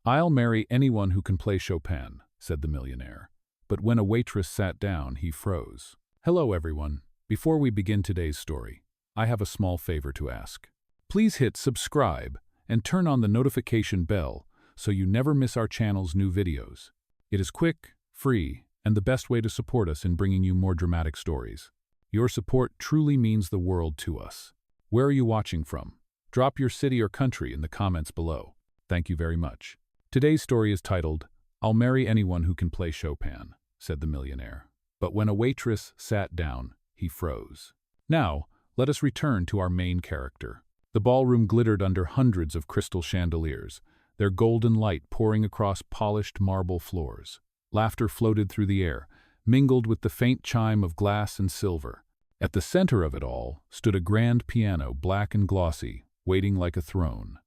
"I'll marry anyone who can play Chopin," said the millionaire. But when a waitress sat down, he froze. "Hello, everyone. Before we begin today's story, I have a small favor to ask. Please hit subscribe and turn on the notification bell so you never miss our channel's new videos. It is quick, free, and the best way to support us in bringing you more dramatic stories. Your support truly means the world to us. Where are you watching from? Drop your city or country in the comments below. Thank you very much." Today's story is titled, "I'll marry anyone who can play Chopin," said the millionaire. But when a waitress sat down, he froze. Now, let us return to our main character. The ballroom glittered under hundreds of crystal chandeliers, their golden light pouring across polished marble floors. Laughter floated through the air, mingled with the faint chime of glass and silver. At the center of it all stood a grand piano, black and glossy, waiting like a throne.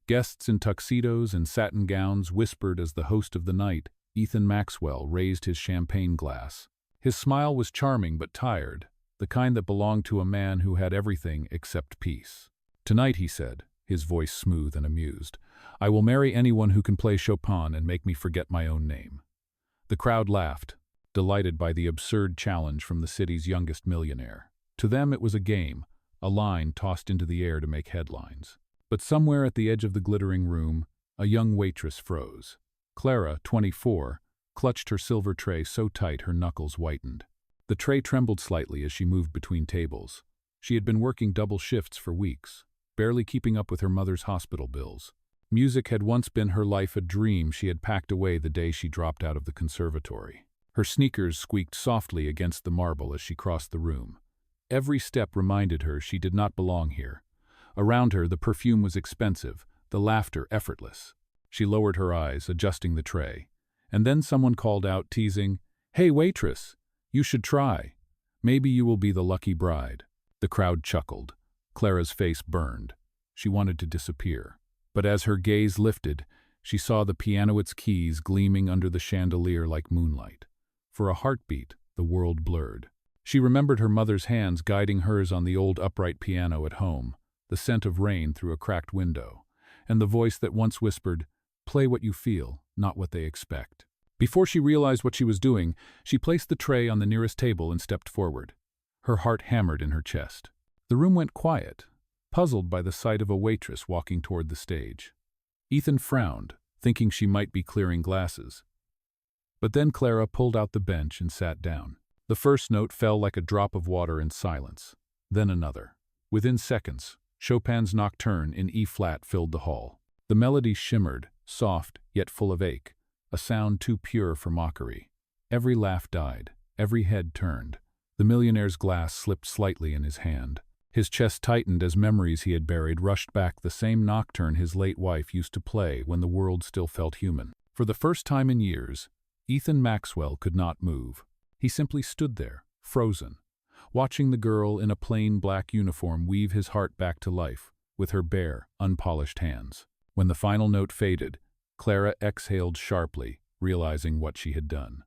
Guests in tuxedos and satin gowns whispered as the host of the night, Ethan Maxwell, raised his champagne glass. His smile was charming but tired, the kind that belonged to a man who had everything except peace. "Tonight," he said, his voice smooth and amused, "I will marry anyone who can play Chopin and make me forget my own name." The crowd laughed, delighted by the absurd challenge from the city's youngest millionaire. To them it was a game, a line tossed into the air to make headlines. But somewhere at the edge of the glittering room, a young waitress froze. Clara, 24, clutched her silver tray so tight her knuckles whitened. The tray trembled slightly as she moved between tables. She had been working double shifts for weeks, barely keeping up with her mother's hospital bills. Music had once been her life, a dream she had packed away the day she dropped out of the conservatory. Her sneakers squeaked softly against the marble as she crossed the room. Every step reminded her she did not belong here. Around her, the perfume was expensive, the laughter effortless. She lowered her eyes, adjusting the tray. And then someone called out, teasing, "Hey, waitress, you should try. Maybe you will be the lucky bride." The crowd chuckled. Clara's face burned. She wanted to disappear. But as her gaze lifted, she saw the piano's keys gleaming under the chandelier like moonlight. For a heartbeat, the world blurred. She remembered her mother's hands guiding hers on the old upright piano at home, the scent of rain through a cracked window, and the voice that once whispered, "Play what you feel, not what they expect." Before she realized what she was doing, she placed the tray on the nearest table and stepped forward. Her heart hammered in her chest. The room went quiet, puzzled by the sight of a waitress walking toward the stage. Ethan frowned, thinking she might be clearing glasses. But then Clara pulled out the bench and sat down. The first note fell like a drop of water in silence, then another. Within seconds, Chopin's Nocturne in E-flat filled the hall. The melody shimmered, soft yet full of ache, a sound too pure for mockery. Every laugh died, every head turned. The millionaire's glass slipped slightly in his hand. His chest tightened as memories he had buried rushed back, the same nocturne his late wife used to play when the world still felt human. For the first time in years, Ethan Maxwell could not move. He simply stood there, frozen, watching the girl in a plain black uniform weave his heart back to life with her bare, unpolished hands. When the final note faded, Clara exhaled sharply, realizing what she had done.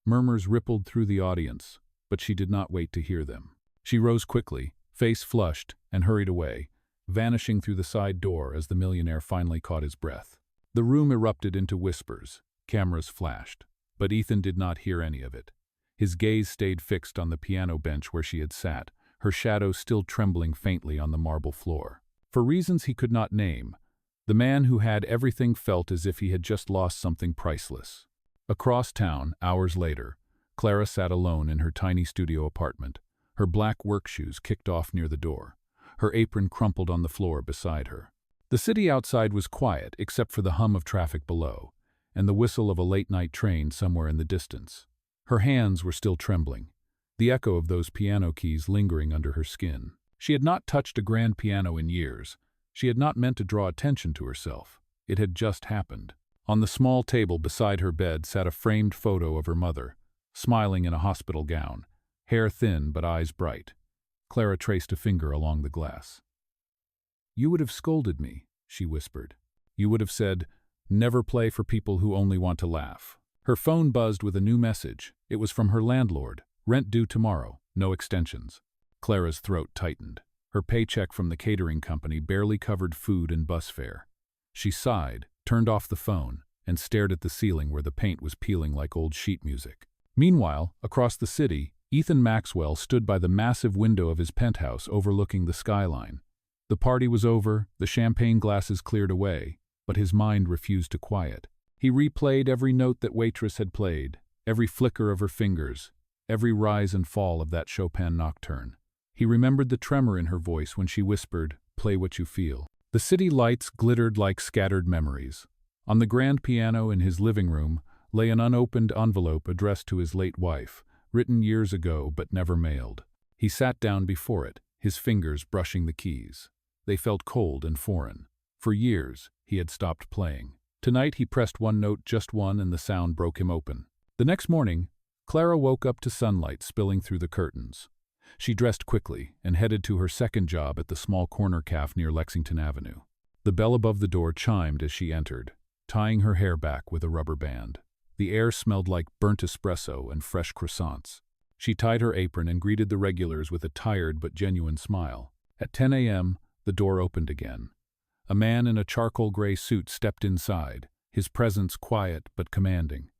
Murmurs rippled through the audience, but she did not wait to hear them. She rose quickly, face flushed, and hurried away, vanishing through the side door as the millionaire finally caught his breath. The room erupted into whispers, cameras flashed, but Ethan did not hear any of it. His gaze stayed fixed on the piano bench where she had sat, her shadow still trembling faintly on the marble floor. For reasons he could not name, the man who had everything felt as if he had just lost something priceless. Across town, hours later, Clara sat alone in her tiny studio apartment, her black work shoes kicked off near the door, her apron crumpled on the floor beside her. The city outside was quiet except for the hum of traffic below, and the whistle of a late-night train somewhere in the distance. Her hands were still trembling, the echo of those piano keys lingering under her skin. She had not touched a grand piano in years. She had not meant to draw attention to herself. It had just happened. On the small table beside her bed sat a framed photo of her mother, smiling in a hospital gown, hair thin but eyes bright. Clara traced a finger along the glass. "You would have scolded me," she whispered. "You would have said, 'Never play for people who only want to laugh.'" Her phone buzzed with a new message. It was from her landlord. "Rent due tomorrow. No extensions." Clara's throat tightened. Her paycheck from the catering company barely covered food and bus fare. She sighed, turned off the phone, and stared at the ceiling where the paint was peeling like old sheet music. Meanwhile, across the city, Ethan Maxwell stood by the massive window of his penthouse overlooking the skyline. The party was over, the champagne glasses cleared away, but his mind refused to quiet. He replayed every note that Waitress had played, every flicker of her fingers, every rise and fall of that Chopin nocturne. He remembered the tremor in her voice when she whispered, "Play what you feel." The city lights glittered like scattered memories. On the grand piano in his living room lay an unopened envelope addressed to his late wife, written years ago but never mailed. He sat down before it, his fingers brushing the keys. They felt cold and foreign. For years, he had stopped playing. Tonight he pressed one note, just one, and the sound broke him open. The next morning, Clara woke up to sunlight spilling through the curtains. She dressed quickly and headed to her second job at the small corner cafe near Lexington Avenue. The bell above the door chimed as she entered, tying her hair back with a rubber band. The air smelled like burnt espresso and fresh croissants. She tied her apron and greeted the regulars with a tired but genuine smile. At 10 a.m., the door opened again. A man in a charcoal gray suit stepped inside, his presence quiet but commanding.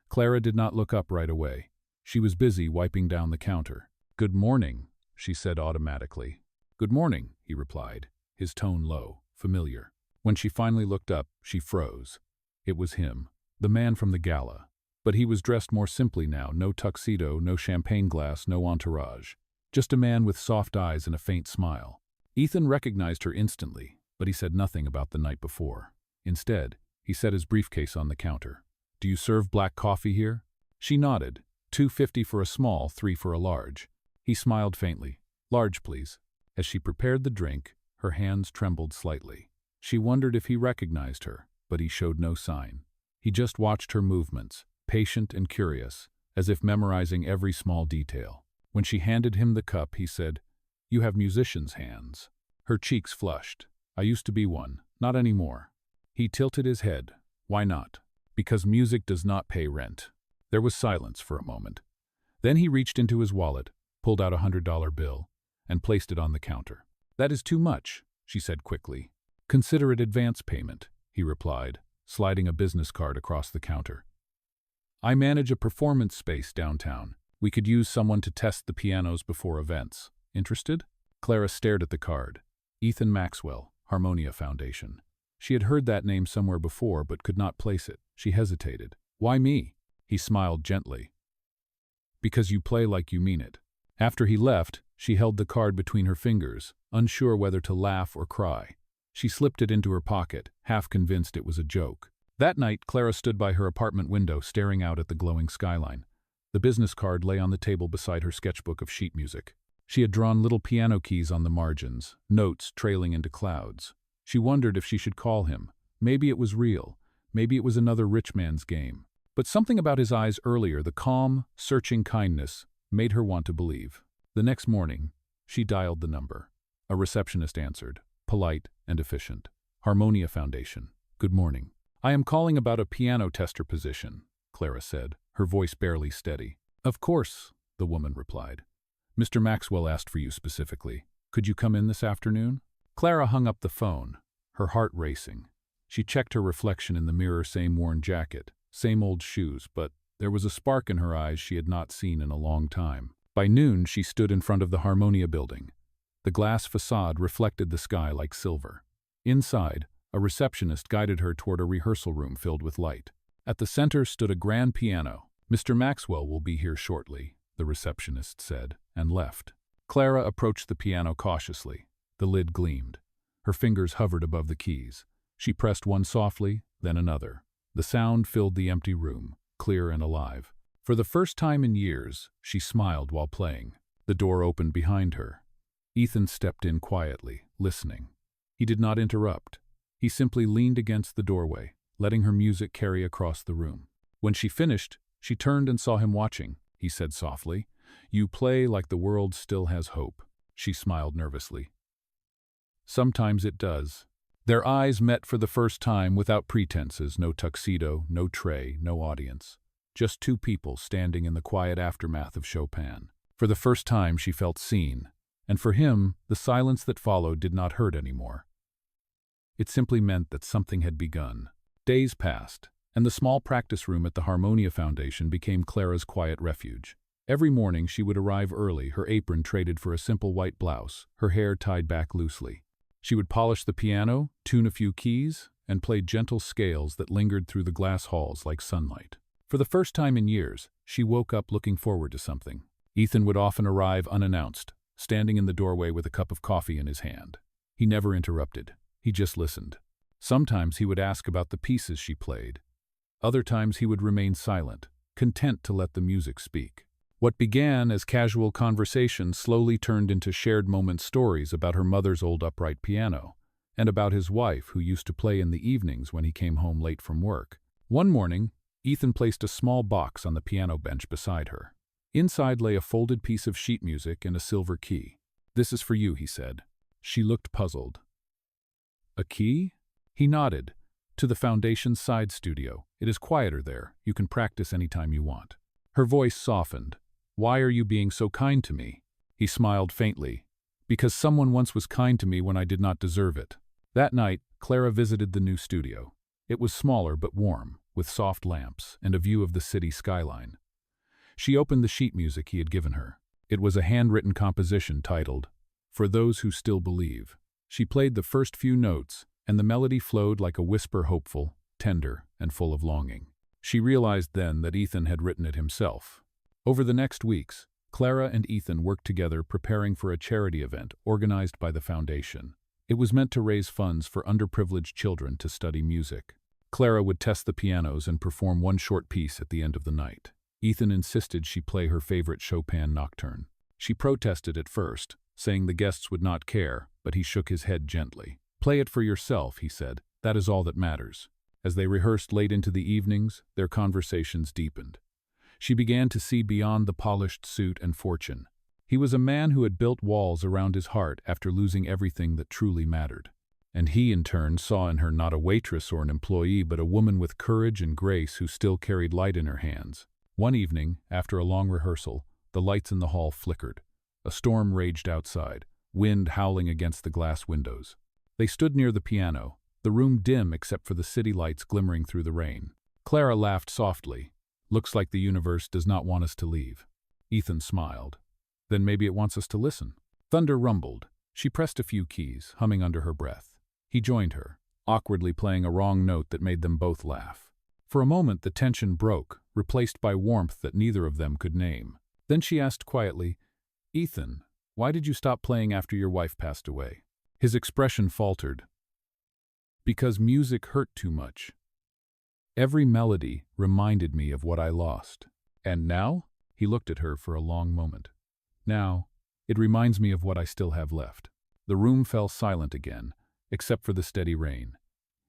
Clara did not look up right away. She was busy wiping down the counter. "Good morning," she said automatically. "Good morning," he replied, his tone low, familiar. When she finally looked up, she froze. It was him, the man from the gala. But he was dressed more simply now, no tuxedo, no champagne glass, no entourage. Just a man with soft eyes and a faint smile. Ethan recognized her instantly, but he said nothing about the night before. Instead, he set his briefcase on the counter. "Do you serve black coffee here?" She nodded. $2.50 for a small, $3 for a large. He smiled faintly. "Large, please." As she prepared the drink, her hands trembled slightly. She wondered if he recognized her, but he showed no sign. He just watched her movements, patient and curious, as if memorizing every small detail. When she handed him the cup, he said, "You have musician's hands." Her cheeks flushed. "I used to be one, not anymore." He tilted his head. "Why not?" "Because music does not pay rent." There was silence for a moment. Then he reached into his wallet, pulled out a $100 bill, and placed it on the counter. "That is too much," she said quickly. "Consider it advance payment," he replied, sliding a business card across the counter. "I manage a performance space downtown. We could use someone to test the pianos before events. Interested?" Clara stared at the card. Ethan Maxwell, Harmonia Foundation. She had heard that name somewhere before but could not place it. She hesitated. "Why me?" He smiled gently. "Because you play like you mean it." After he left, she held the card between her fingers, unsure whether to laugh or cry. She slipped it into her pocket, half convinced it was a joke. That night, Clara stood by her apartment window staring out at the glowing skyline. The business card lay on the table beside her sketchbook of sheet music. She had drawn little piano keys on the margins, notes trailing into clouds. She wondered if she should call him. Maybe it was real. Maybe it was another rich man's game. But something about his eyes earlier, the calm, searching kindness, made her want to believe. The next morning, she dialed the number. A receptionist answered, polite and efficient. "Harmonia Foundation. Good morning. I am calling about a piano tester position," Clara said, her voice barely steady. "Of course," the woman replied. "Mr. Maxwell asked for you specifically. Could you come in this afternoon?" Clara hung up the phone, her heart racing. She checked her reflection in the mirror, same worn jacket, same old shoes, but there was a spark in her eyes she had not seen in a long time. By noon, she stood in front of the Harmonia building. The glass facade reflected the sky like silver. Inside, a receptionist guided her toward a rehearsal room filled with light. At the center stood a grand piano. "Mr. Maxwell will be here shortly," the receptionist said, and left. Clara approached the piano cautiously. The lid gleamed. Her fingers hovered above the keys. She pressed one softly, then another. The sound filled the empty room, clear and alive. For the first time in years, she smiled while playing. The door opened behind her. Ethan stepped in quietly, listening. He did not interrupt. He simply leaned against the doorway, letting her music carry across the room. When she finished, she turned and saw him watching. He said softly, "You play like the world still has hope." She smiled nervously. "Sometimes it does." Their eyes met for the first time without pretenses, no tuxedo, no tray, no audience. Just two people standing in the quiet aftermath of Chopin. For the first time she felt seen, and for him, the silence that followed did not hurt anymore. It simply meant that something had begun. Days passed, and the small practice room at the Harmonia Foundation became Clara's quiet refuge. Every morning she would arrive early, her apron traded for a simple white blouse, her hair tied back loosely. She would polish the piano, tune a few keys, and play gentle scales that lingered through the glass halls like sunlight. For the first time in years, she woke up looking forward to something. Ethan would often arrive unannounced, standing in the doorway with a cup of coffee in his hand. He never interrupted. He just listened. Sometimes he would ask about the pieces she played. Other times he would remain silent, content to let the music speak. What began as casual conversation slowly turned into shared moment stories about her mother's old upright piano, and about his wife who used to play in the evenings when he came home late from work. One morning, Ethan placed a small box on the piano bench beside her. Inside lay a folded piece of sheet music and a silver key. "This is for you," he said. She looked puzzled. "A key?" He nodded. "To the Foundation's side studio. It is quieter there. You can practice anytime you want." Her voice softened. "Why are you being so kind to me?" He smiled faintly. "Because someone once was kind to me when I did not deserve it." That night, Clara visited the new studio. It was smaller but warm, with soft lamps and a view of the city skyline. She opened the sheet music he had given her. It was a handwritten composition titled, "For Those Who Still Believe." She played the first few notes, and the melody flowed like a whisper, hopeful, tender, and full of longing. She realized then that Ethan had written it himself. Over the next weeks, Clara and Ethan worked together preparing for a charity event organized by the foundation. It was meant to raise funds for underprivileged children to study music. Clara would test the pianos and perform one short piece at the end of the night. Ethan insisted she play her favorite Chopin nocturne. She protested at first, saying the guests would not care, but he shook his head gently. "Play it for yourself," he said. "That is all that matters." As they rehearsed late into the evenings, their conversations deepened. She began to see beyond the polished suit and fortune. He was a man who had built walls around his heart after losing everything that truly mattered. And he, in turn, saw in her not a waitress or an employee, but a woman with courage and grace who still carried light in her hands. One evening, after a long rehearsal, the lights in the hall flickered. A storm raged outside, wind howling against the glass windows. They stood near the piano, the room dim except for the city lights glimmering through the rain. Clara laughed softly. "Looks like the universe does not want us to leave." Ethan smiled. "Then maybe it wants us to listen." Thunder rumbled. She pressed a few keys, humming under her breath. He joined her, awkwardly playing a wrong note that made them both laugh. For a moment the tension broke, replaced by warmth that neither of them could name. Then she asked quietly, "Ethan, why did you stop playing after your wife passed away?" His expression faltered. "Because music hurt too much. Every melody reminded me of what I lost. And now?" He looked at her for a long moment. "Now, it reminds me of what I still have left." The room fell silent again, except for the steady rain.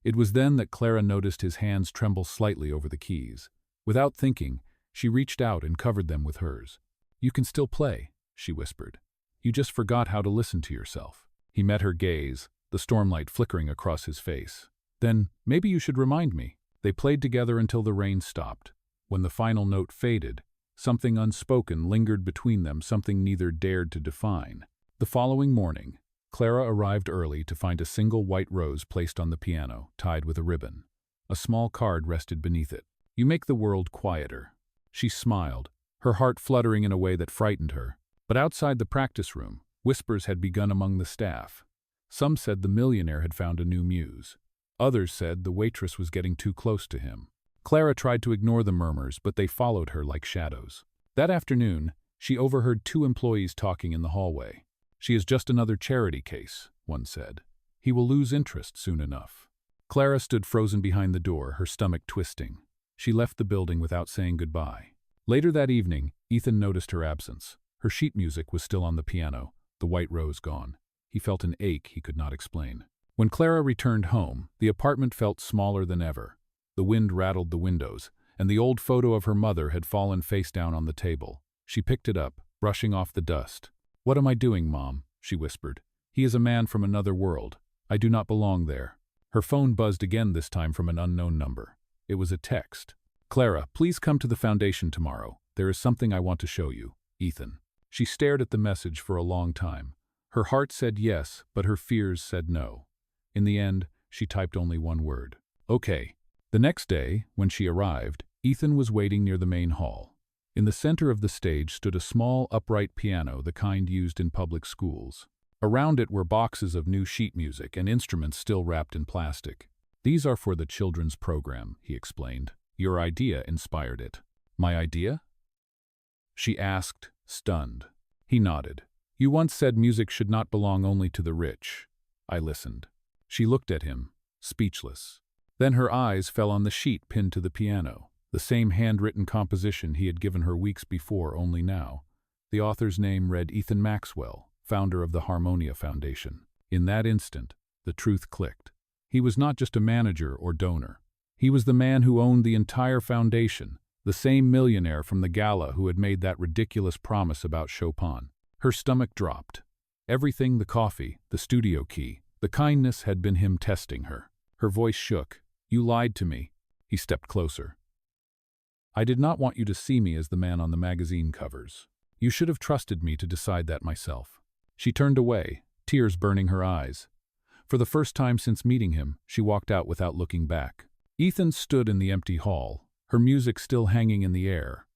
It was then that Clara noticed his hands tremble slightly over the keys. Without thinking, she reached out and covered them with hers. "You can still play," she whispered. "You just forgot how to listen to yourself." He met her gaze, the stormlight flickering across his face. "Then maybe you should remind me." They played together until the rain stopped. When the final note faded, something unspoken lingered between them, something neither dared to define. The following morning, Clara arrived early to find a single white rose placed on the piano, tied with a ribbon. A small card rested beneath it. "You make the world quieter." She smiled, her heart fluttering in a way that frightened her. But outside the practice room, whispers had begun among the staff. Some said the millionaire had found a new muse. Others said the waitress was getting too close to him. Clara tried to ignore the murmurs, but they followed her like shadows. That afternoon, she overheard two employees talking in the hallway. "She is just another charity case," one said. "He will lose interest soon enough." Clara stood frozen behind the door, her stomach twisting. She left the building without saying goodbye. Later that evening, Ethan noticed her absence. Her sheet music was still on the piano, the white rose gone. He felt an ache he could not explain. When Clara returned home, the apartment felt smaller than ever. The wind rattled the windows, and the old photo of her mother had fallen face down on the table. She picked it up, brushing off the dust. "What am I doing, Mom?" she whispered. "He is a man from another world. I do not belong there." Her phone buzzed again, this time from an unknown number. It was a text. "Clara, please come to the foundation tomorrow. There is something I want to show you. Ethan." She stared at the message for a long time. Her heart said yes, but her fears said no. In the end, she typed only one word. "Okay." The next day, when she arrived, Ethan was waiting near the main hall. In the center of the stage stood a small, upright piano, the kind used in public schools. Around it were boxes of new sheet music and instruments still wrapped in plastic. "These are for the children's program," he explained. "Your idea inspired it." "My idea?" she asked, stunned. He nodded. "You once said music should not belong only to the rich." I listened. She looked at him, speechless. Then her eyes fell on the sheet pinned to the piano, the same handwritten composition he had given her weeks before, only now. The author's name read Ethan Maxwell, founder of the Harmonia Foundation. In that instant, the truth clicked. He was not just a manager or donor. He was the man who owned the entire foundation, the same millionaire from the gala who had made that ridiculous promise about Chopin. Her stomach dropped. Everything, the coffee, the studio key, the kindness, had been him testing her. Her voice shook. "You lied to me." He stepped closer. "I did not want you to see me as the man on the magazine covers. You should have trusted me to decide that myself." She turned away, tears burning her eyes. For the first time since meeting him, she walked out without looking back. Ethan stood in the empty hall, her music still hanging in the air,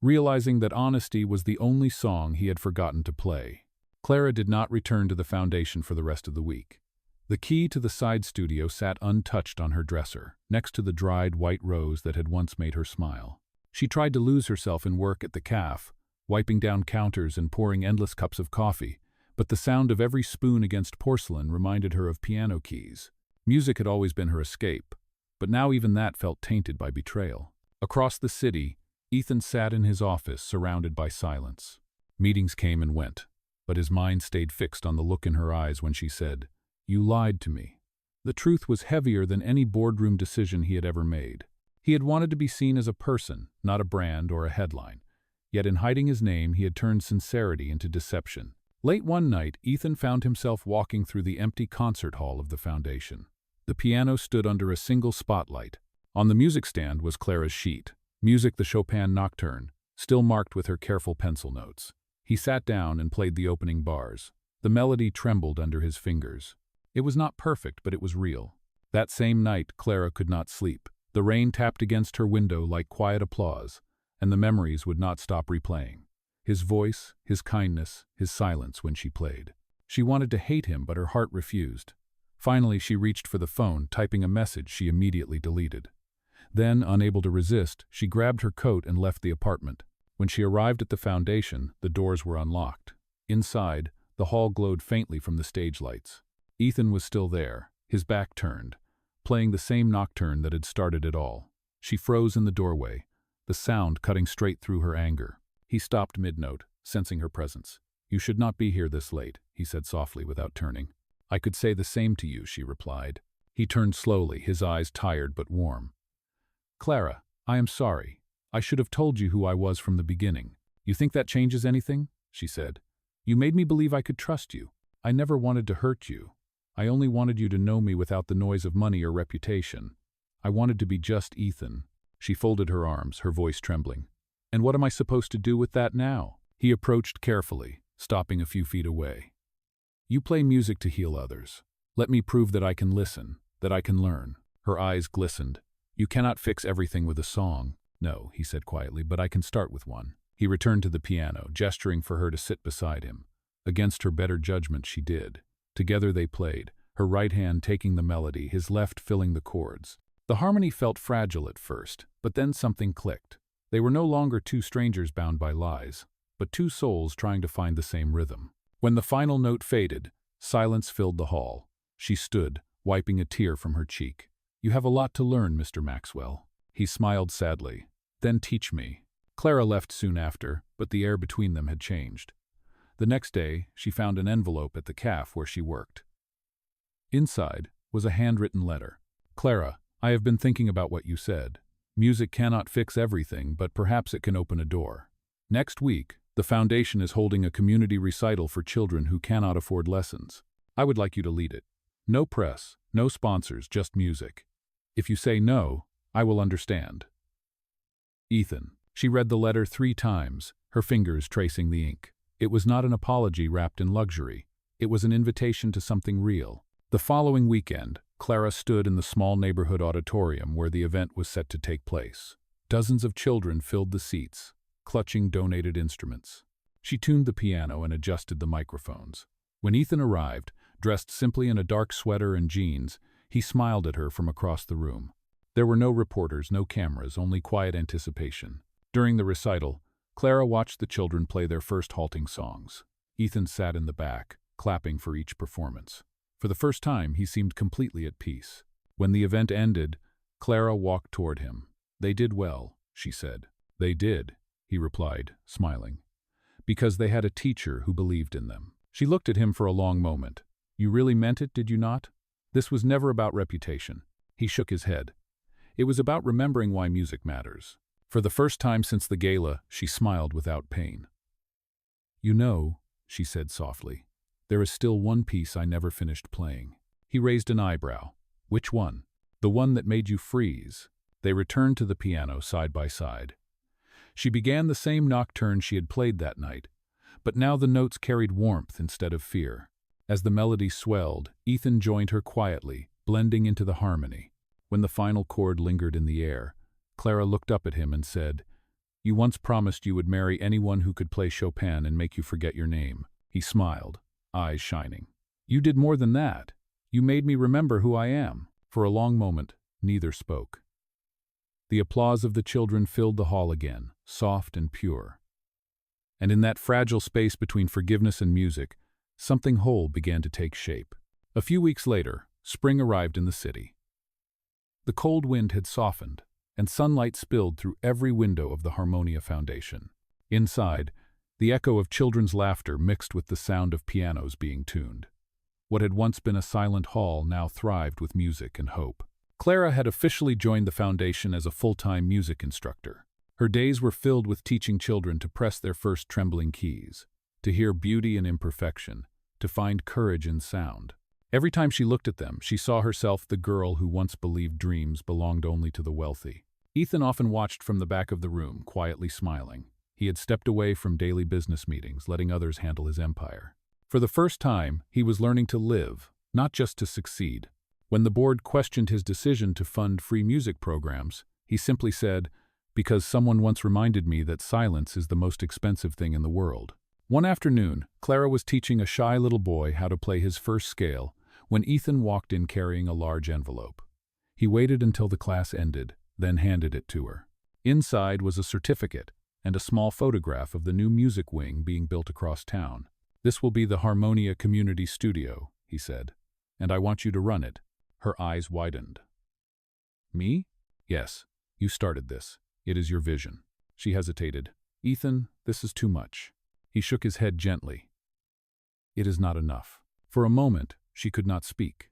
realizing that honesty was the only song he had forgotten to play. Clara did not return to the foundation for the rest of the week. The key to the side studio sat untouched on her dresser, next to the dried white rose that had once made her smile. She tried to lose herself in work at the cafe, wiping down counters and pouring endless cups of coffee, but the sound of every spoon against porcelain reminded her of piano keys. Music had always been her escape, but now even that felt tainted by betrayal. Across the city, Ethan sat in his office, surrounded by silence. Meetings came and went, but his mind stayed fixed on the look in her eyes when she said, "You lied to me." The truth was heavier than any boardroom decision he had ever made. He had wanted to be seen as a person, not a brand or a headline. Yet in hiding his name, he had turned sincerity into deception. Late one night, Ethan found himself walking through the empty concert hall of the foundation. The piano stood under a single spotlight. On the music stand was Clara's sheet, Music, the Chopin Nocturne, still marked with her careful pencil notes. He sat down and played the opening bars. The melody trembled under his fingers. It was not perfect, but it was real. That same night, Clara could not sleep. The rain tapped against her window like quiet applause, and the memories would not stop replaying. His voice, his kindness, his silence when she played. She wanted to hate him, but her heart refused. Finally, she reached for the phone, typing a message she immediately deleted. Then, unable to resist, she grabbed her coat and left the apartment. When she arrived at the foundation, the doors were unlocked. Inside, the hall glowed faintly from the stage lights. Ethan was still there, his back turned, playing the same nocturne that had started it all. She froze in the doorway, the sound cutting straight through her anger. He stopped mid-note, sensing her presence. "You should not be here this late," he said softly without turning. "I could say the same to you," she replied. He turned slowly, his eyes tired but warm. "Clara, I am sorry. I should have told you who I was from the beginning." "You think that changes anything?" she said. "You made me believe I could trust you. I never wanted to hurt you. I only wanted you to know me without the noise of money or reputation. I wanted to be just Ethan." She folded her arms, her voice trembling. "And what am I supposed to do with that now?" He approached carefully, stopping a few feet away. "You play music to heal others. Let me prove that I can listen, that I can learn." Her eyes glistened. "You cannot fix everything with a song." "No," he said quietly, "but I can start with one." He returned to the piano, gesturing for her to sit beside him. Against her better judgment, she did. Together they played, her right hand taking the melody, his left filling the chords. The harmony felt fragile at first, but then something clicked. They were no longer two strangers bound by lies, but two souls trying to find the same rhythm. When the final note faded, silence filled the hall. She stood, wiping a tear from her cheek. "You have a lot to learn, Mr. Maxwell." He smiled sadly. "Then teach me." Clara left soon after, but the air between them had changed. The next day, she found an envelope at the cafe where she worked. Inside was a handwritten letter. "Clara, I have been thinking about what you said. Music cannot fix everything, but perhaps it can open a door. Next week, the foundation is holding a community recital for children who cannot afford lessons. I would like you to lead it. No press, no sponsors, just music. If you say no, I will understand. Ethan." She read the letter 3 times, her fingers tracing the ink. It was not an apology wrapped in luxury. It was an invitation to something real. The following weekend, Clara stood in the small neighborhood auditorium where the event was set to take place. Dozens of children filled the seats, clutching donated instruments. She tuned the piano and adjusted the microphones. When Ethan arrived, dressed simply in a dark sweater and jeans, he smiled at her from across the room. There were no reporters, no cameras, only quiet anticipation. During the recital, Clara watched the children play their first halting songs. Ethan sat in the back, clapping for each performance. For the first time, he seemed completely at peace. When the event ended, Clara walked toward him. "They did well," she said. "They did," he replied, smiling. "Because they had a teacher who believed in them." She looked at him for a long moment. "You really meant it, did you not? This was never about reputation." He shook his head. "It was about remembering why music matters." For the first time since the gala, she smiled without pain. "You know," she said softly, "there is still one piece I never finished playing." He raised an eyebrow. "Which one?" "The one that made you freeze." They returned to the piano side by side. She began the same nocturne she had played that night, but now the notes carried warmth instead of fear. As the melody swelled, Ethan joined her quietly, blending into the harmony. When the final chord lingered in the air, Clara looked up at him and said, "You once promised you would marry anyone who could play Chopin and make you forget your name." He smiled, eyes shining. "You did more than that. You made me remember who I am." For a long moment, neither spoke. The applause of the children filled the hall again, soft and pure. And in that fragile space between forgiveness and music, something whole began to take shape. A few weeks later, spring arrived in the city. The cold wind had softened, and sunlight spilled through every window of the Harmonia Foundation. Inside, the echo of children's laughter mixed with the sound of pianos being tuned. What had once been a silent hall now thrived with music and hope. Clara had officially joined the foundation as a full-time music instructor. Her days were filled with teaching children to press their first trembling keys, to hear beauty in imperfection, to find courage in sound. Every time she looked at them, she saw herself the girl who once believed dreams belonged only to the wealthy. Ethan often watched from the back of the room, quietly smiling. He had stepped away from daily business meetings, letting others handle his empire. For the first time, he was learning to live, not just to succeed. When the board questioned his decision to fund free music programs, he simply said, "Because someone once reminded me that silence is the most expensive thing in the world." One afternoon, Clara was teaching a shy little boy how to play his first scale when Ethan walked in carrying a large envelope. He waited until the class ended, then handed it to her. Inside was a certificate and a small photograph of the new music wing being built across town. "This will be the Harmonia Community Studio," he said, "and I want you to run it." Her eyes widened. "Me?" "Yes, you started this. It is your vision." She hesitated. "Ethan, this is too much." He shook his head gently. "It is not enough." For a moment, she could not speak.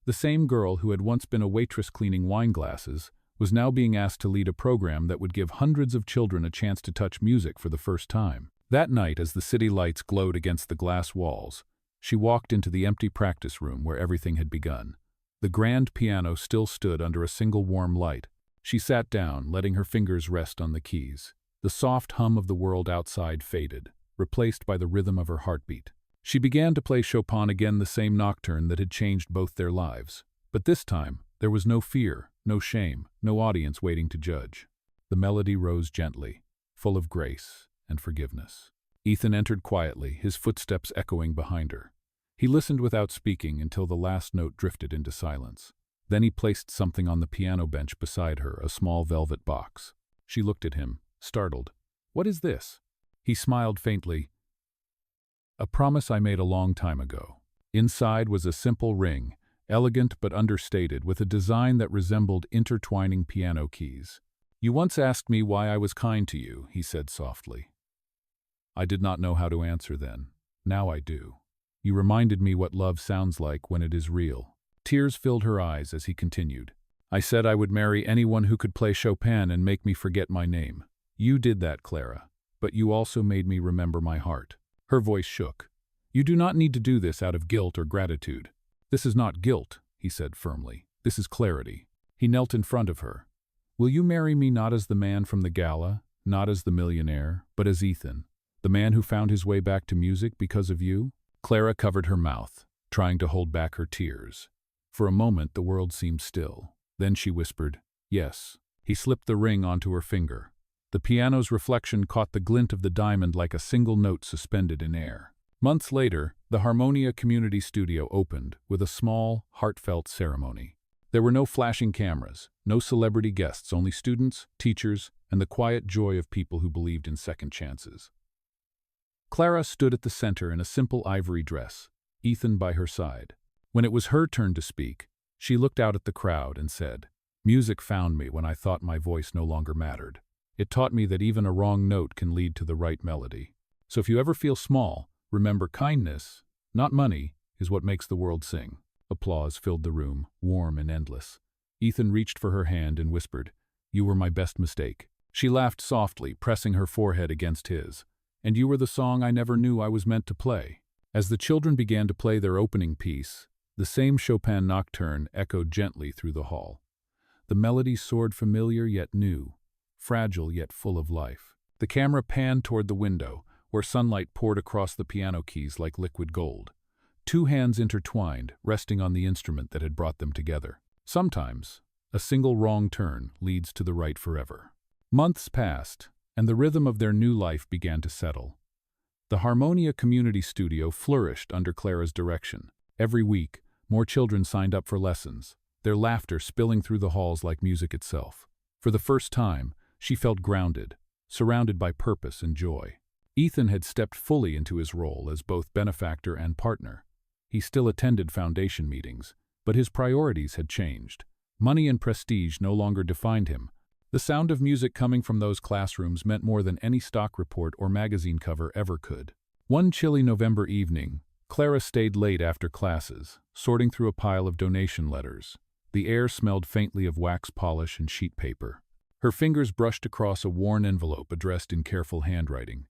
The same girl who had once been a waitress cleaning wine glasses was now being asked to lead a program that would give hundreds of children a chance to touch music for the first time. That night, as the city lights glowed against the glass walls, she walked into the empty practice room where everything had begun. The grand piano still stood under a single warm light. She sat down, letting her fingers rest on the keys. The soft hum of the world outside faded, replaced by the rhythm of her heartbeat. She began to play Chopin again, the same nocturne that had changed both their lives. But this time, there was no fear, no shame, no audience waiting to judge. The melody rose gently, full of grace and forgiveness. Ethan entered quietly, his footsteps echoing behind her. He listened without speaking until the last note drifted into silence. Then he placed something on the piano bench beside her, a small velvet box. She looked at him, startled. "What is this?" He smiled faintly. "A promise I made a long time ago." Inside was a simple ring, elegant but understated, with a design that resembled intertwining piano keys. "You once asked me why I was kind to you," he said softly. "I did not know how to answer then. Now I do. You reminded me what love sounds like when it is real." Tears filled her eyes as he continued. "I said I would marry anyone who could play Chopin and make me forget my name. You did that, Clara, but you also made me remember my heart." Her voice shook. "You do not need to do this out of guilt or gratitude." "This is not guilt," he said firmly. "This is clarity." He knelt in front of her. "Will you marry me not as the man from the gala, not as the millionaire, but as Ethan, the man who found his way back to music because of you?" Clara covered her mouth, trying to hold back her tears. For a moment the world seemed still. Then she whispered, "Yes." He slipped the ring onto her finger. The piano's reflection caught the glint of the diamond like a single note suspended in air. Months later, the Harmonia Community Studio opened with a small, heartfelt ceremony. There were no flashing cameras, no celebrity guests, only students, teachers, and the quiet joy of people who believed in second chances. Clara stood at the center in a simple ivory dress, Ethan by her side. When it was her turn to speak, she looked out at the crowd and said, "Music found me when I thought my voice no longer mattered. It taught me that even a wrong note can lead to the right melody. So if you ever feel small, remember kindness, not money, is what makes the world sing." Applause filled the room, warm and endless. Ethan reached for her hand and whispered, "You were my best mistake." She laughed softly, pressing her forehead against his. "And you were the song I never knew I was meant to play." As the children began to play their opening piece, the same Chopin nocturne echoed gently through the hall. The melody soared familiar yet new, fragile yet full of life. The camera panned toward the window, where sunlight poured across the piano keys like liquid gold. Two hands intertwined, resting on the instrument that had brought them together. Sometimes, a single wrong turn leads to the right forever. Months passed, and the rhythm of their new life began to settle. The Harmonia Community Studio flourished under Clara's direction. Every week, more children signed up for lessons, their laughter spilling through the halls like music itself. For the first time, she felt grounded, surrounded by purpose and joy. Ethan had stepped fully into his role as both benefactor and partner. He still attended foundation meetings, but his priorities had changed. Money and prestige no longer defined him. The sound of music coming from those classrooms meant more than any stock report or magazine cover ever could. One chilly November evening, Clara stayed late after classes, sorting through a pile of donation letters. The air smelled faintly of wax polish and sheet paper. Her fingers brushed across a worn envelope addressed in careful handwriting.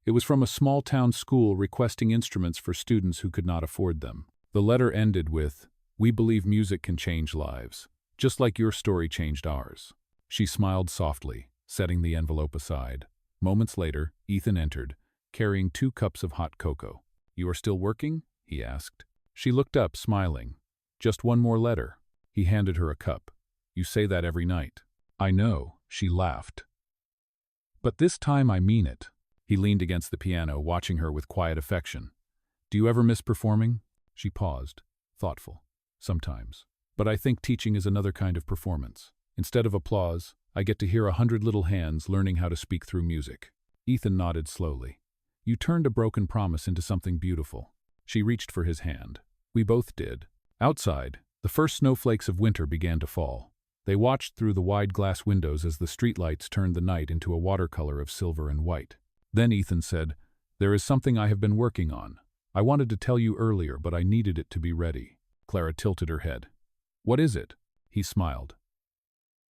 It was from a small-town school requesting instruments for students who could not afford them. The letter ended with, "We believe music can change lives, just like your story changed ours." She smiled softly, setting the envelope aside. Moments later, Ethan entered, carrying 2 cups of hot cocoa. "You are still working?" he asked. She looked up, smiling. "Just one more letter." He handed her a cup. "You say that every night." "I know," she laughed. "But this time I mean it." He leaned against the piano, watching her with quiet affection. "Do you ever miss performing?" She paused, thoughtful. "Sometimes. But I think teaching is another kind of performance. Instead of applause, I get to hear 100 little hands learning how to speak through music." Ethan nodded slowly. "You turned a broken promise into something beautiful." She reached for his hand. We both did. Outside, the first snowflakes of winter began to fall. They watched through the wide glass windows as the streetlights turned the night into a watercolor of silver and white. Then Ethan said, "There is something I have been working on. I wanted to tell you earlier, but I needed it to be ready." Clara tilted her head. "What is it?" He smiled.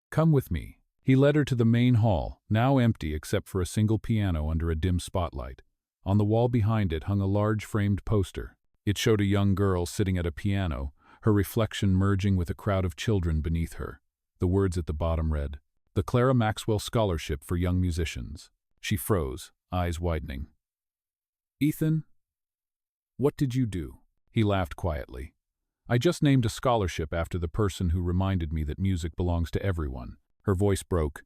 "Come with me." He led her to the main hall, now empty except for a single piano under a dim spotlight. On the wall behind it hung a large framed poster. It showed a young girl sitting at a piano, her reflection merging with a crowd of children beneath her. The words at the bottom read, "The Clara Maxwell Scholarship for Young Musicians." She froze, eyes widening. "Ethan, what did you do?" He laughed quietly. "I just named a scholarship after the person who reminded me that music belongs to everyone." Her voice broke.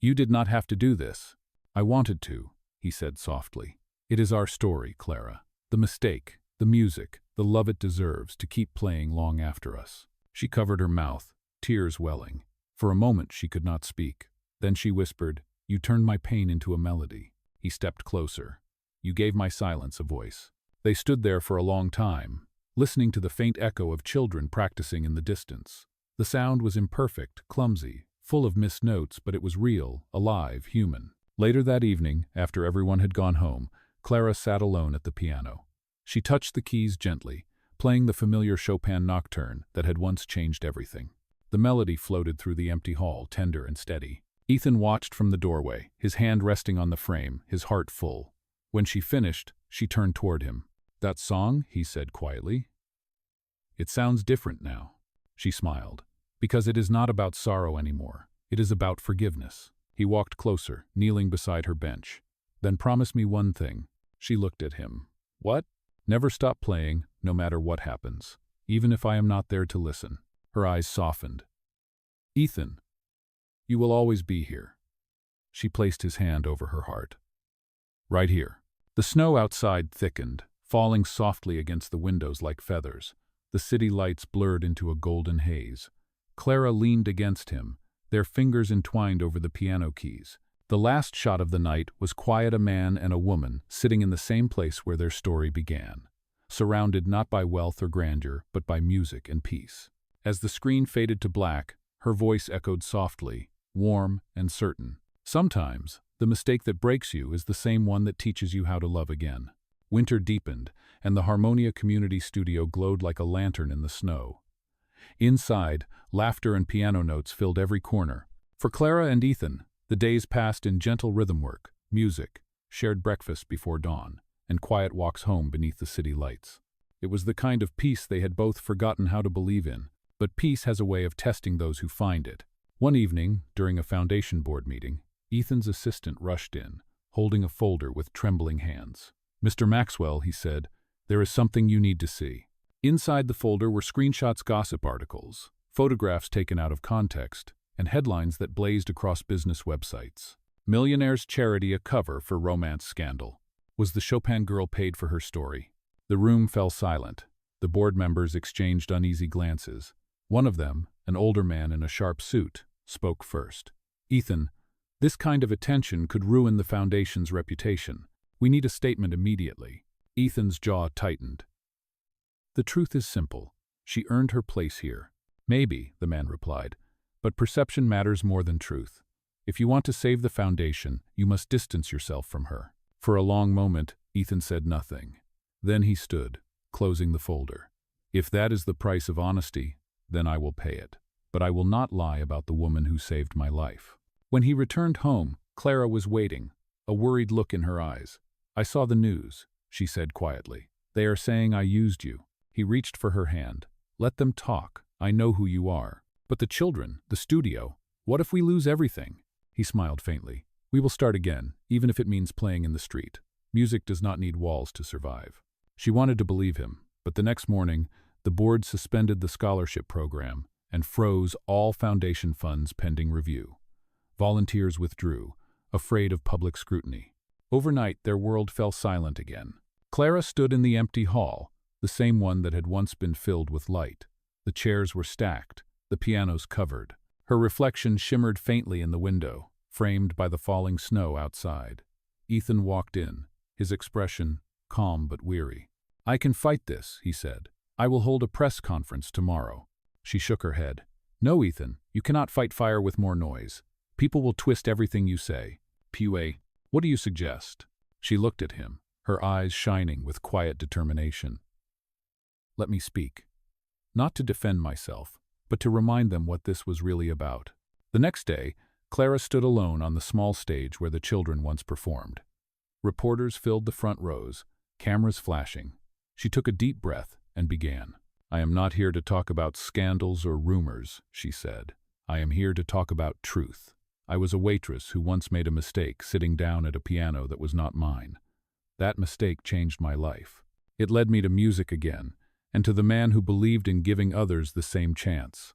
"You did not have to do this." "I wanted to," he said softly. "It is our story, Clara. The mistake, the music, the love it deserves to keep playing long after us." She covered her mouth, tears welling. For a moment she could not speak. Then she whispered, "You turned my pain into a melody." He stepped closer. "You gave my silence a voice." They stood there for a long time, listening to the faint echo of children practicing in the distance. The sound was imperfect, clumsy, full of missed notes, but it was real, alive, human. Later that evening, after everyone had gone home, Clara sat alone at the piano. She touched the keys gently, playing the familiar Chopin nocturne that had once changed everything. The melody floated through the empty hall, tender and steady. Ethan watched from the doorway, his hand resting on the frame, his heart full. When she finished, she turned toward him. "That song?" he said quietly. "It sounds different now." She smiled. "Because it is not about sorrow anymore. It is about forgiveness." He walked closer, kneeling beside her bench. "Then promise me one thing." She looked at him. "What?" "Never stop playing, no matter what happens." even if I am not there to listen." Her eyes softened. "Ethan, you will always be here." She placed his hand over her heart. "Right here." The snow outside thickened, falling softly against the windows like feathers. The city lights blurred into a golden haze. Clara leaned against him, their fingers entwined over the piano keys. The last shot of the night was quiet, a man and a woman sitting in the same place where their story began, surrounded not by wealth or grandeur, but by music and peace. As the screen faded to black, her voice echoed softly, warm and certain. "Sometimes, the mistake that breaks you is the same one that teaches you how to love again." Winter deepened, and the Harmonia Community Studio glowed like a lantern in the snow. Inside, laughter and piano notes filled every corner. For Clara and Ethan, the days passed in gentle rhythm work, music, shared breakfast before dawn, and quiet walks home beneath the city lights. It was the kind of peace they had both forgotten how to believe in, but peace has a way of testing those who find it. One evening, during a foundation board meeting, Ethan's assistant rushed in, holding a folder with trembling hands. "Mr. Maxwell," he said, "there is something you need to see." Inside the folder were screenshots, gossip articles, photographs taken out of context, and headlines that blazed across business websites. "Millionaire's charity a cover for romance scandal." Was the Chopin girl paid for her story? The room fell silent. The board members exchanged uneasy glances. One of them, an older man in a sharp suit, spoke first. "Ethan, this kind of attention could ruin the foundation's reputation. We need a statement immediately." Ethan's jaw tightened. "The truth is simple. She earned her place here." "Maybe," the man replied, "but perception matters more than truth. If you want to save the foundation, you must distance yourself from her." For a long moment, Ethan said nothing. Then he stood, closing the folder. "If that is the price of honesty, then I will pay it. But I will not lie about the woman who saved my life." When he returned home, Clara was waiting, a worried look in her eyes. "I saw the news," she said quietly. "They are saying I used you." He reached for her hand. "Let them talk. I know who you are." "But the children, the studio, what if we lose everything?" He smiled faintly. "We will start again, even if it means playing in the street. Music does not need walls to survive." She wanted to believe him, but the next morning, the board suspended the scholarship program and froze all foundation funds pending review. Volunteers withdrew, afraid of public scrutiny. Overnight, their world fell silent again. Clara stood in the empty hall, the same one that had once been filled with light. The chairs were stacked, the pianos covered. Her reflection shimmered faintly in the window, framed by the falling snow outside. Ethan walked in, his expression calm but weary. "I can fight this," he said. "I will hold a press conference tomorrow." She shook her head. "No, Ethan, you cannot fight fire with more noise. People will twist everything you say." "Pue, what do you suggest?" She looked at him, her eyes shining with quiet determination. "Let me speak. Not to defend myself, but to remind them what this was really about." The next day, Clara stood alone on the small stage where the children once performed. Reporters filled the front rows, cameras flashing. She took a deep breath and began. "I am not here to talk about scandals or rumors," she said. "I am here to talk about truth. I was a waitress who once made a mistake sitting down at a piano that was not mine. That mistake changed my life. It led me to music again, and to the man who believed in giving others the same chance.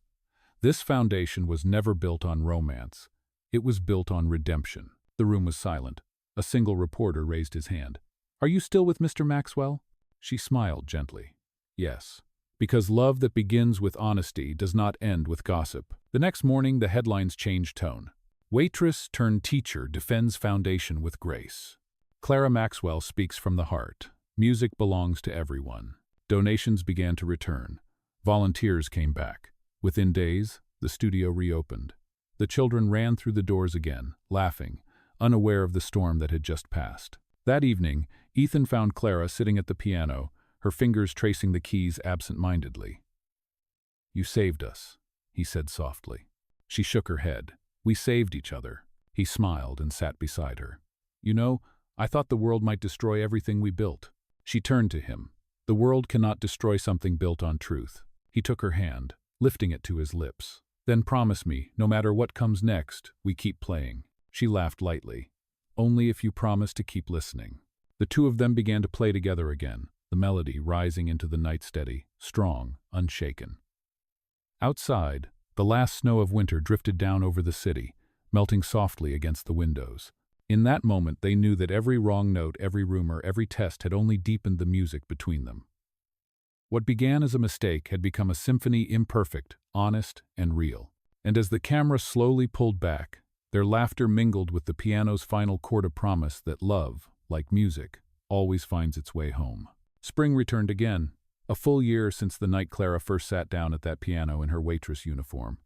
This foundation was never built on romance. It was built on redemption." The room was silent. A single reporter raised his hand. "Are you still with Mr. Maxwell?" She smiled gently. "Yes, because love that begins with honesty does not end with gossip." The next morning, the headlines changed tone. "Waitress turned teacher defends foundation with grace." Clara Maxwell speaks from the heart. Music belongs to everyone. Donations began to return. Volunteers came back. Within days, the studio reopened. The children ran through the doors again, laughing, unaware of the storm that had just passed. That evening, Ethan found Clara sitting at the piano, her fingers tracing the keys absent-mindedly. "You saved us," he said softly. She shook her head. "We saved each other." He smiled and sat beside her. "You know, I thought the world might destroy everything we built." She turned to him. "The world cannot destroy something built on truth." He took her hand, lifting it to his lips. "Then promise me, no matter what comes next, we keep playing." She laughed lightly. "Only if you promise to keep listening." The two of them began to play together again, the melody rising into the night steady, strong, unshaken. Outside, the last snow of winter drifted down over the city, melting softly against the windows. In that moment they knew that every wrong note, every rumor, every test had only deepened the music between them. What began as a mistake had become a symphony, imperfect, honest, and real. And as the camera slowly pulled back, their laughter mingled with the piano's final chord, a promise that love, like music, always finds its way home. Spring returned again, a full year since the night Clara first sat down at that piano in her waitress uniform.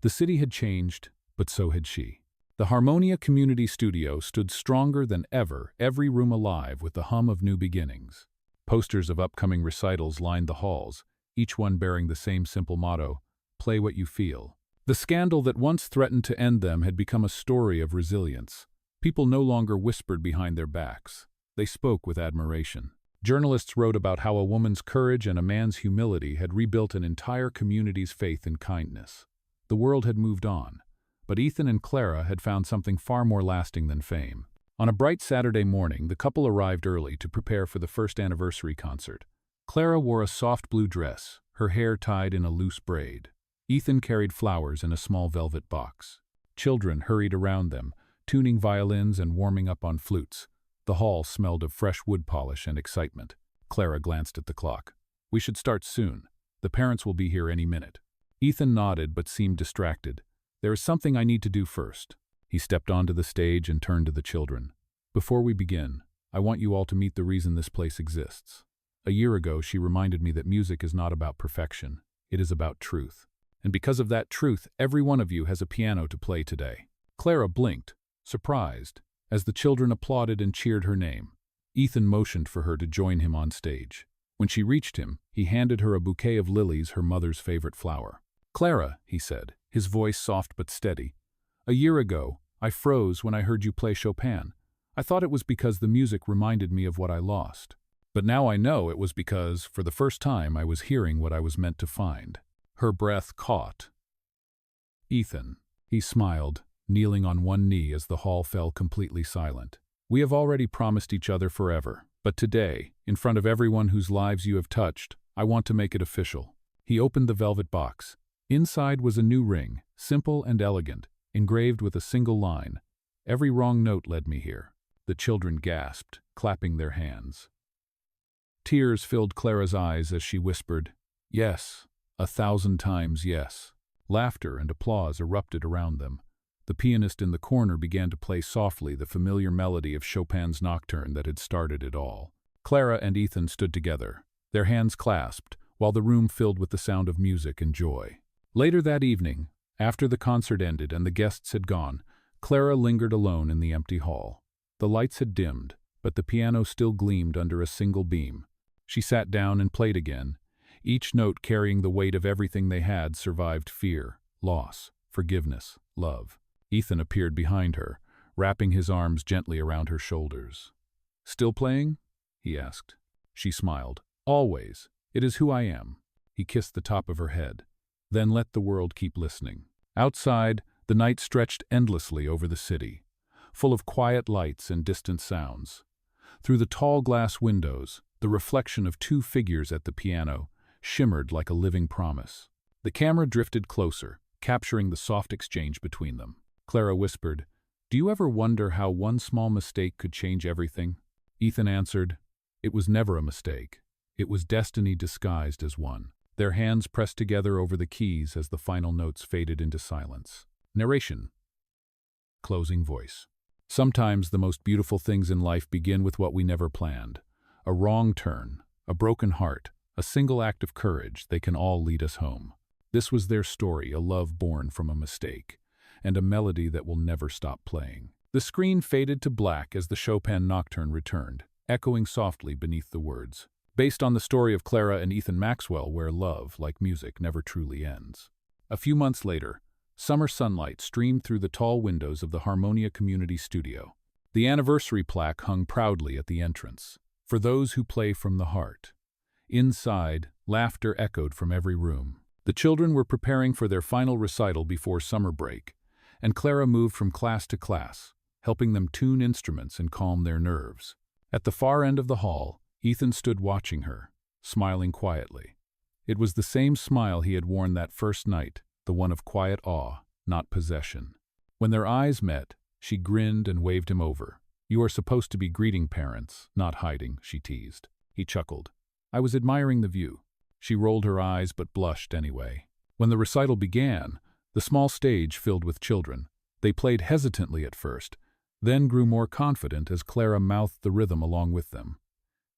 The city had changed, but so had she. The Harmonia Community Studio stood stronger than ever, every room alive with the hum of new beginnings. Posters of upcoming recitals lined the halls, each one bearing the same simple motto, "Play what you feel." The scandal that once threatened to end them had become a story of resilience. People no longer whispered behind their backs. They spoke with admiration. Journalists wrote about how a woman's courage and a man's humility had rebuilt an entire community's faith and kindness. The world had moved on, but Ethan and Clara had found something far more lasting than fame. On a bright Saturday morning, the couple arrived early to prepare for the first anniversary concert. Clara wore a soft blue dress, her hair tied in a loose braid. Ethan carried flowers in a small velvet box. Children hurried around them, tuning violins and warming up on flutes. The hall smelled of fresh wood polish and excitement. Clara glanced at the clock. "We should start soon. The parents will be here any minute." Ethan nodded but seemed distracted. "There is something I need to do first." He stepped onto the stage and turned to the children. "Before we begin, I want you all to meet the reason this place exists. A year ago, she reminded me that music is not about perfection. It is about truth. And because of that truth, every one of you has a piano to play today." Clara blinked, surprised, as the children applauded and cheered her name. Ethan motioned for her to join him on stage. When she reached him, he handed her a bouquet of lilies, her mother's favorite flower. "Clara," he said, his voice soft but steady, "a year ago, I froze when I heard you play Chopin. I thought it was because the music reminded me of what I lost. But now I know it was because, for the first time, I was hearing what I was meant to find." Her breath caught. "Ethan," he smiled, kneeling on one knee as the hall fell completely silent. "We have already promised each other forever, but today, in front of everyone whose lives you have touched, I want to make it official." He opened the velvet box. Inside was a new ring, simple and elegant, engraved with a single line, "Every wrong note led me here." The children gasped, clapping their hands. Tears filled Clara's eyes as she whispered, "Yes, 1,000 times yes." Laughter and applause erupted around them. The pianist in the corner began to play softly the familiar melody of Chopin's Nocturne that had started it all. Clara and Ethan stood together, their hands clasped, while the room filled with the sound of music and joy. Later that evening, after the concert ended and the guests had gone, Clara lingered alone in the empty hall. The lights had dimmed, but the piano still gleamed under a single beam. She sat down and played again, each note carrying the weight of everything they had survived: fear, loss, forgiveness, love. Ethan appeared behind her, wrapping his arms gently around her shoulders. "Still playing?" he asked. She smiled. "Always. It is who I am." He kissed the top of her head. "Then let the world keep listening." Outside, the night stretched endlessly over the city, full of quiet lights and distant sounds. Through the tall glass windows, the reflection of two figures at the piano shimmered like a living promise. The camera drifted closer, capturing the soft exchange between them. Clara whispered, "Do you ever wonder how one small mistake could change everything?" Ethan answered, "It was never a mistake. It was destiny disguised as one." Their hands pressed together over the keys as the final notes faded into silence. Narration. Closing voice. Sometimes the most beautiful things in life begin with what we never planned. A wrong turn, a broken heart, a single act of courage, they can all lead us home. This was their story, a love born from a mistake, and a melody that will never stop playing. The screen faded to black as the Chopin Nocturne returned, echoing softly beneath the words. Based on the story of Clara and Ethan Maxwell, where love, like music, never truly ends. A few months later, summer sunlight streamed through the tall windows of the Harmonia Community Studio. The anniversary plaque hung proudly at the entrance, "For those who play from the heart." Inside, laughter echoed from every room. The children were preparing for their final recital before summer break, and Clara moved from class to class, helping them tune instruments and calm their nerves. At the far end of the hall, Ethan stood watching her, smiling quietly. It was the same smile he had worn that first night, the one of quiet awe, not possession. When their eyes met, she grinned and waved him over. "You are supposed to be greeting parents, not hiding," she teased. He chuckled. "I was admiring the view." She rolled her eyes but blushed anyway. When the recital began, the small stage filled with children. They played hesitantly at first, then grew more confident as Clara mouthed the rhythm along with them.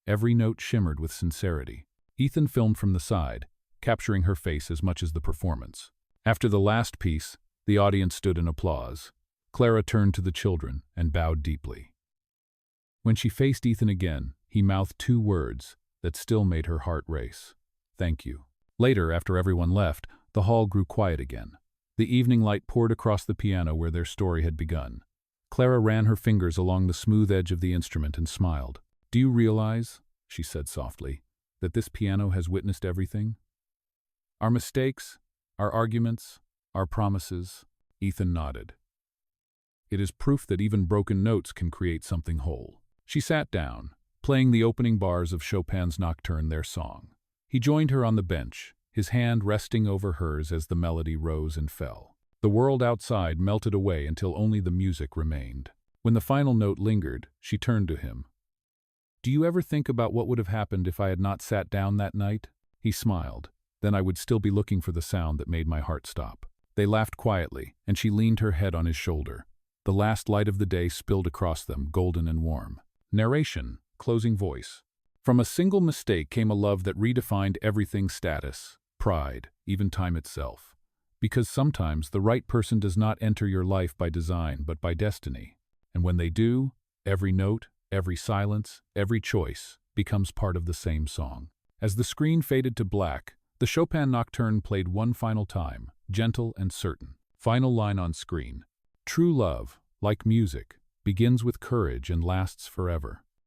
Every note shimmered with sincerity. Ethan filmed from the side, capturing her face as much as the performance. After the last piece, the audience stood in applause. Clara turned to the children and bowed deeply. When she faced Ethan again, he mouthed two words that still made her heart race. "Thank you." Later, after everyone left, the hall grew quiet again. The evening light poured across the piano where their story had begun. Clara ran her fingers along the smooth edge of the instrument and smiled. "Do you realize," she said softly, "that this piano has witnessed everything? Our mistakes, our arguments, our promises." Ethan nodded. "It is proof that even broken notes can create something whole." She sat down, playing the opening bars of Chopin's Nocturne, their song. He joined her on the bench, his hand resting over hers as the melody rose and fell. The world outside melted away until only the music remained. When the final note lingered, she turned to him. "Do you ever think about what would have happened if I had not sat down that night?" He smiled. "Then I would still be looking for the sound that made my heart stop." They laughed quietly, and she leaned her head on his shoulder. The last light of the day spilled across them, golden and warm. Narration, closing voice. From a single mistake came a love that redefined everything's status, pride, even time itself. Because sometimes the right person does not enter your life by design but by destiny. And when they do, every note, every silence, every choice becomes part of the same song. As the screen faded to black, the Chopin Nocturne played one final time, gentle and certain. Final line on screen. "True love, like music, begins with courage and lasts forever."